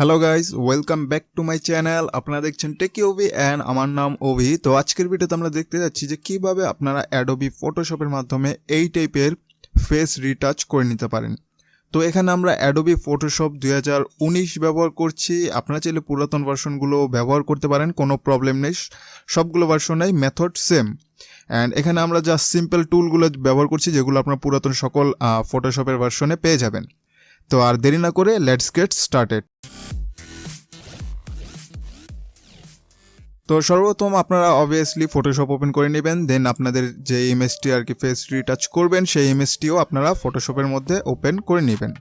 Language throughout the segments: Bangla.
Hello guys, welcome back to my channel. আপনারা দেখছেন টেকি ওভি অ্যান্ড আমার নাম ওভি। তো আজকের ভিডিওতে আমরা দেখতে যাচ্ছি যে কিভাবে আপনারা অ্যাডোবি ফটোশপের মাধ্যমে এই টাইপের ফেস রিটাচ করে নিতে পারেন। তো এখানে আমরা অ্যাডোবি ফটোশপ 2019 ব্যবহার করছি। আপনারা চাইলে পুরাতন ভার্সনগুলো ব্যবহার করতে পারেন, কোনো প্রবলেম নেই। সবগুলো ভার্সনেই মেথড সেম। অ্যান্ড এখানে আমরা জাস্ট সিম্পল টুলগুলো ব্যবহার করছি যেগুলো আপনারা পুরাতন সকল ফটোশপের ভার্সনে পেয়ে যাবেন। তো আর দেরি না করে লেটস গেট স্টার্টেড। তো সর্বপ্রথম আপনারা অবভিয়াসলি ফটোশপ ওপেন করে নেবেন, দেন আপনাদের যে ইমেজটি আর কি ফেস রিটাচ করবেন সেই ইমেজটিও আপনারা ফটোশপের মধ্যে ওপেন করে নেবেন।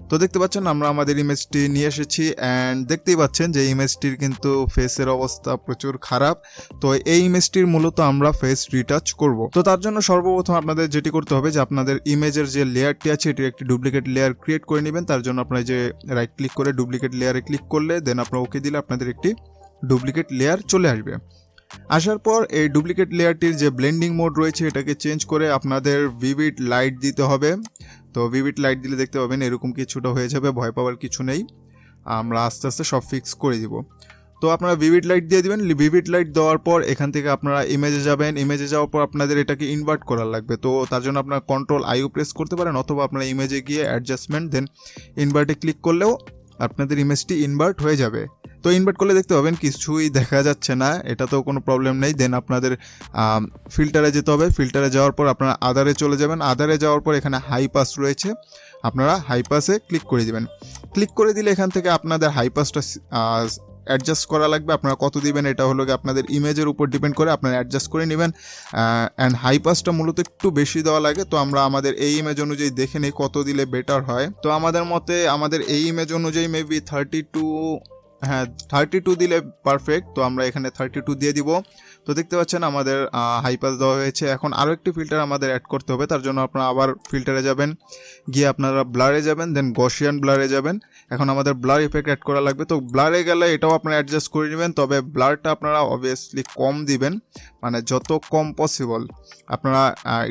তো দেখতে পাচ্ছেন আমরা আমাদের ইমেজটি নিয়ে এসেছি অ্যান্ড দেখতেই পাচ্ছেন যে ইমেজটির কিন্তু ফেসের অবস্থা প্রচুর খারাপ। তো এই ইমেজটির মূলত আমরা ফেস রিটাচ করব। তো তার জন্য সর্বপ্রথম আপনাদের যেটি করতে হবে যে আপনাদের ইমেজের যে লেয়ারটি আছে এটির একটি ডুপ্লিকেট লেয়ার ক্রিয়েট করে নেবেন। তার জন্য আপনারা যে রাইট ক্লিক করে ডুপ্লিকেট লেয়ারে ক্লিক করলে দেন আপনারা ওকে দিলে আপনাদের একটি ডুপ্লিকেট লেয়ার চলে আসবে। আসার পর এই ডুপ্লিকেট লেয়ারটির যে ব্লেন্ডিং মোড রয়েছে এটাকে চেঞ্জ করে আপনাদের ভিভিড লাইট দিতে হবে। তো ভিভিড লাইট দিলে দেখতে পাবেন এরকম কিছুটা হয়ে যাবে, ভয় পাওয়ার কিছু নেই, আমরা আস্তে আস্তে সব ফিক্স করে দিব। তো আপনারা ভিভিড লাইট দিয়ে দিবেন। ভিভিড লাইট দেওয়ার পর এখান থেকে আপনারা ইমেজে যাবেন। ইমেজে যাওয়ার পর আপনাদের এটাকে ইনভার্ট করার লাগবে। তো তার জন্য আপনারা কন্ট্রোল আইও প্রেস করতে পারেন, অথবা আপনারা ইমেজে গিয়ে অ্যাডজাস্টমেন্ট দেন ইনভার্টে ক্লিক করলেও আপনাদের ইমেজটি ইনভার্ট হয়ে যাবে। তো ইনভার্ট করলে দেখতে পাবেন কিছুই দেখা যাচ্ছে না, এটা তো কোনো প্রবলেম নেই। দেন আপনাদের ফিল্টারে যেতে হবে। ফিল্টারে যাওয়ার পর আপনারা আদারে চলে যাবেন। আদারে যাওয়ার পর এখানে হাই পাস রয়েছে, আপনারা হাই পাসে ক্লিক করে দিবেন। ক্লিক করে দিলে এখান থেকে আপনাদের হাই পাসটা অ্যাডজাস্ট করা লাগবে। আপনারা কত দিবেন এটা হলো গিয়ে আপনাদের ইমেজের উপর ডিপেন্ড করে, আপনারা অ্যাডজাস্ট করে নেবেন। অ্যান্ড হাই পাসটা মূলত একটু বেশি দেওয়া লাগে। তো আমরা আমাদের এই ইমেজ অনুযায়ী দেখে নিই কত দিলে বেটার হয়। তো আমাদের মতে আমাদের এই ইমেজ অনুযায়ী মেবি 32 দিলে পারফেক্ট। তো আমরা এখানে 32 দিয়ে দিব। তো দেখতে পাচ্ছেন আমাদের হাই পাস দেওয়া হয়েছে। এখন আরও একটি ফিল্টার আমাদের অ্যাড করতে হবে। তার জন্য আপনারা আবার ফিল্টারে যাবেন, গিয়ে আপনারা ব্লারে যাবেন, দেন গসিয়ান ব্লারে যাবেন। এখন আমাদের ব্লার ইফেক্ট অ্যাড করা লাগবে। তো ব্লারে গেলে এটাও আপনারা অ্যাডজাস্ট করে নেবেন, তবে ব্লারটা আপনারা অবভিয়াসলি কম দিবেন, মানে যত কম পসিবল। আপনারা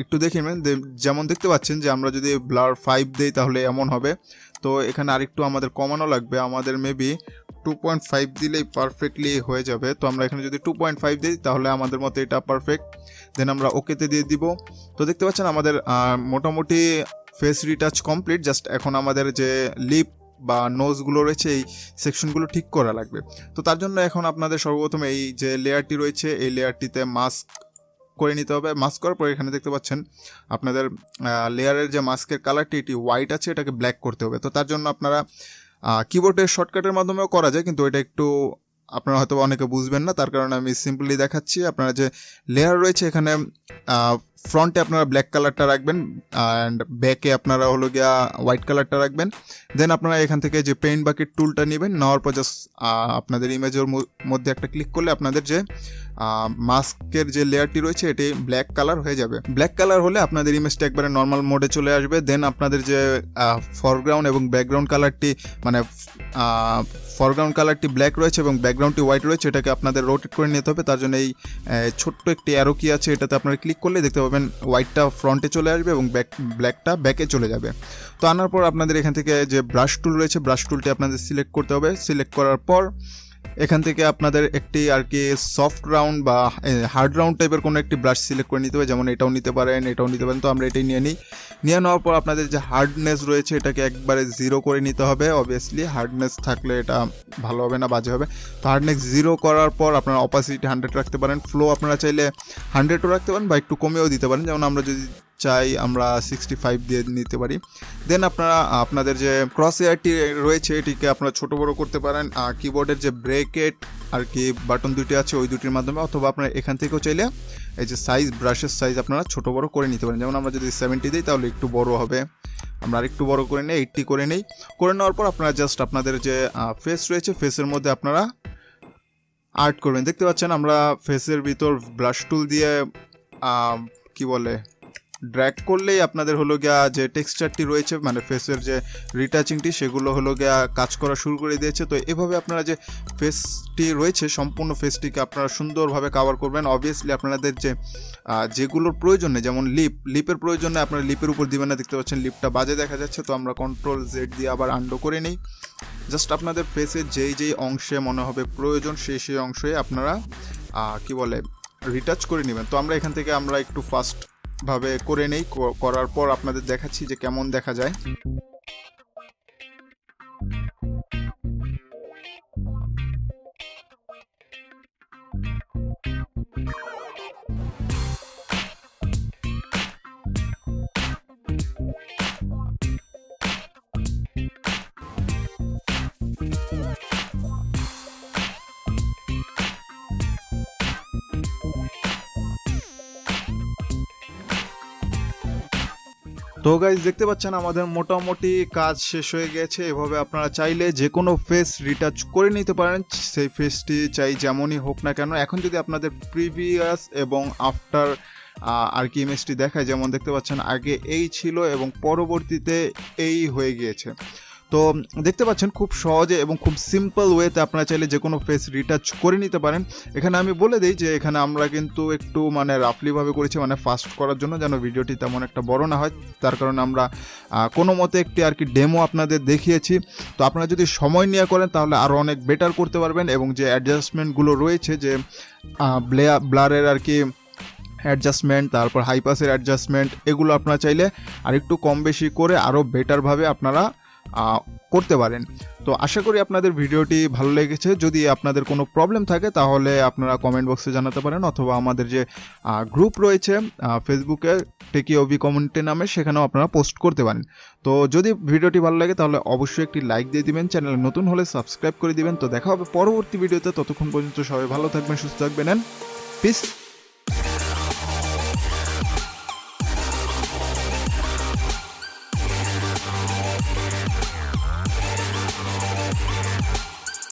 একটু দেখে নেবেন, যেমন দেখতে পাচ্ছেন যে আমরা যদি ব্লার 5 দিই তাহলে এমন হবে। তো এখানে আরেকটু আমাদের কমানো লাগবে, আমাদের মেবি 2.5 দিলেই পারফেক্টলি হয়ে যাবে। তো আমরা এখানে যদি 2.5 দিই তাহলে আমাদের মতো এটা পারফেক্ট। দেন আমরা ওকেতে দিয়ে দিব। তো দেখতে পাচ্ছেন আমাদের মোটামুটি ফেস রিটাচ কমপ্লিট। জাস্ট এখন আমাদের যে লিপ বা নোজগুলো রয়েছে এই সেকশনগুলো ঠিক করা লাগবে। তো তার জন্য এখন আপনাদের সর্বপ্রথম এই যে লেয়ারটি রয়েছে এই লেয়ারটিতে মাস্ক করে নিতে হবে। মাস্ক করার পর এখানে দেখতে পাচ্ছেন আপনাদের লেয়ারের যে মাস্কের কালারটি এটি হোয়াইট আছে, এটাকে ব্ল্যাক করতে হবে। তো তার জন্য আপনারা কিবোর্ডের শর্টকাটের মাধ্যমেও করা যায়, কিন্তু এটা একটু আপনারা হয়তো অনেকে বুঝবেন না, তার কারণে আমি সিম্পলি দেখাচ্ছি। আপনারা যে লেয়ার রয়েছে এখানে ফ্রন্টে আপনারা ব্ল্যাক কালারটা রাখবেন অ্যান্ড ব্যাকে আপনারা হলো গিয়া হোয়াইট কালারটা রাখবেন। দেন আপনারা এখান থেকে যে পেইন্ট বাকেট টুলটা নেবেন, নেওয়ার পর জাস্ট আপনাদের ইমেজের মধ্যে একটা ক্লিক করলে আপনাদের যে মাস্কের যে লেয়ারটি রয়েছে এটি ব্ল্যাক কালার হয়ে যাবে। ব্ল্যাক কালার হলে আপনাদের ইমেজটা একবারে নর্মাল মোডে চলে আসবে। দেন আপনাদের যে ফরগ্রাউন্ড এবং ব্যাকগ্রাউন্ড কালারটি, মানে ফরগ্রাউন্ড কালারটি ব্ল্যাক রয়েছে এবং ব্যাকগ্রাউন্ডটি হোয়াইট রয়েছে, এটাকে আপনাদের রোটেট করে নিতে হবে। তার জন্য এই ছোট্ট একটি অ্যারো কি আছে এটাতে আপনারা ক্লিক করলে দেখতে পাবেন হোয়াইটটা ফ্রন্টে চলে আসবে এবং ব্ল্যাকটা ব্যাকে চলে যাবে। তো আনার পর আপনাদের এখান থেকে যে ব্রাশ টুল রয়েছে ব্রাশ টুলটি আপনাদের সিলেক্ট করতে হবে। সিলেক্ট করার পর এখান থেকে আপনাদের একটি আর কি সফট রাউন্ড বা হার্ড রাউন্ড টাইপের কোনো একটি ব্রাশ সিলেক্ট করে নিতে হবে, যেমন এটাও নিতে পারেন এটাও নিতে পারেন। তো আমরা এটাই নিয়ে নিই। নিয়ে নেওয়ার পর আপনাদের যে হার্ডনেস রয়েছে এটাকে একবারে 0 করে নিতে হবে। অবভিয়াসলি হার্ডনেস থাকলে এটা ভালো হবে না, বাজে হবে। তো হার্ডনেস 0 করার পর আপনারা অপাসিটি 100 রাখতে পারেন। ফ্লো আপনারা চাইলে 100ও রাখতে পারেন বা একটু কমেও দিতে পারেন, যেমন আমরা যদি চাই আমরা 65 দিয়ে নিতে পারি। দেন আপনারা আপনাদের যে ক্রস এয়ারটি রয়েছে এটিকে আপনারা ছোট বড় করতে পারেন কিবোর্ডের যে ব্রেকেট আর কি বাটন দুটি আছে ওই দুটির মাধ্যমে, অথবা আপনারা এখান থেকেও চাইলে এই যে সাইজ ব্রাশের সাইজ আপনারা ছোট বড় করে নিতে পারেন। যেমন আমরা যদি 70 দিই তাহলে একটু বড় হবে, আমরা আরেকটু বড় করে নিই 80 করে নেই। করে নেওয়ার পর আপনারা জাস্ট আপনাদের যে ফেস রয়েছে ফেসের মধ্যে আপনারা আর্ট করবেন। দেখতে পাচ্ছেন আমরা ফেসের ভিতর ব্রাশ টুল দিয়ে কি বলে ড্র্যাগ করলেই আপনাদের হলো গিয়া যে টেক্সচারটি রয়েছে মানে ফেসের যে রিটাচিংটি সেগুলো হলো গিয়া কাজ করা শুরু করে দিয়েছে। তো এভাবে আপনারা যে ফেসটি রয়েছে সম্পূর্ণ ফেসটিকে আপনারা সুন্দরভাবে কভার করবেন। অবভিয়াসলি আপনাদের যেগুলোর প্রয়োজন নেই, যেমন লিপের প্রয়োজন নেই, আপনারা লিপের উপর দিবেন না। দেখতে পাচ্ছেন লিপটা বাজে দেখা যাচ্ছে, তো আমরা Ctrl-Z দিয়ে আবার আনডু করে নিই। জাস্ট আপনাদের ফেসের যেই অংশে মনে হবে প্রয়োজন সেই অংশে আপনারা রিটাচ করে নেবেন। তো আমরা এখান থেকে আমরা একটু ফাস্ট ভাবে করে নেই, করার পর আপনাদের দেখাচ্ছি যে কেমন দেখা যায়। তো গাইজ দেখতে পাচ্ছেন আমাদের মোটামুটি কাজ শেষ হয়ে গেছে। এভাবে আপনারা চাইলে যে কোনো ফেস রিটাচ করে নিতে পারেন, সেই ফেসটি চাই যেমনই হোক না কেন। এখন যদি আপনাদের প্রিভিয়াস এবং আফটার আর কি ইমেজটি দেখায়, যেমন দেখতে পাচ্ছেন আগে এই ছিল এবং পরবর্তীতে এই হয়ে গিয়েছে। তো দেখতে পাচ্ছেন খুব সহজে এবং খুব সিম্পল ওয়েতে আপনারা চাইলে যে কোনো ফেস রিটাচ করে নিতে পারেন। এখানে আমি বলে দিই যে এখানে আমরা কিন্তু একটু মানে রাফলিভাবে করেছি, মানে ফাস্ট করার জন্য যেন ভিডিওটি তেমন একটা বড় না হয়, তার কারণে আমরা কোনো মতে একটি আর কি ডেমো আপনাদের দেখিয়েছি। তো আপনারা যদি সময় নিয়ে করেন তাহলে আরও অনেক বেটার করতে পারবেন। এবং যে অ্যাডজাস্টমেন্টগুলো রয়েছে, যে ব্লারের আর কি অ্যাডজাস্টমেন্ট, তারপর হাইপাসের অ্যাডজাস্টমেন্ট, এগুলো আপনারা চাইলে আরেকটু কম বেশি করে আরও বেটারভাবে আপনারা করতে পারেন। তো আশা করি আপনাদের ভিডিওটি ভালো লেগেছে। যদি আপনাদের কোনো প্রবলেম থাকে তাহলে আপনারা কমেন্ট বক্সে জানাতে পারেন, অথবা আমাদের যে গ্রুপ রয়েছে ফেসবুকে Techie Ovi Community নামে, সেখানেও আপনারা পোস্ট করতে পারেন। তো যদি ভিডিওটি ভালো লাগে তাহলে অবশ্যই একটি লাইক দিয়ে দিবেন, চ্যানেলে নতুন হলে সাবস্ক্রাইব করে দিবেন। তো দেখা হবে পরবর্তী ভিডিওতে, ততক্ষণ পর্যন্ত সবাই ভালো থাকবেন, সুস্থ থাকবেন, পিস।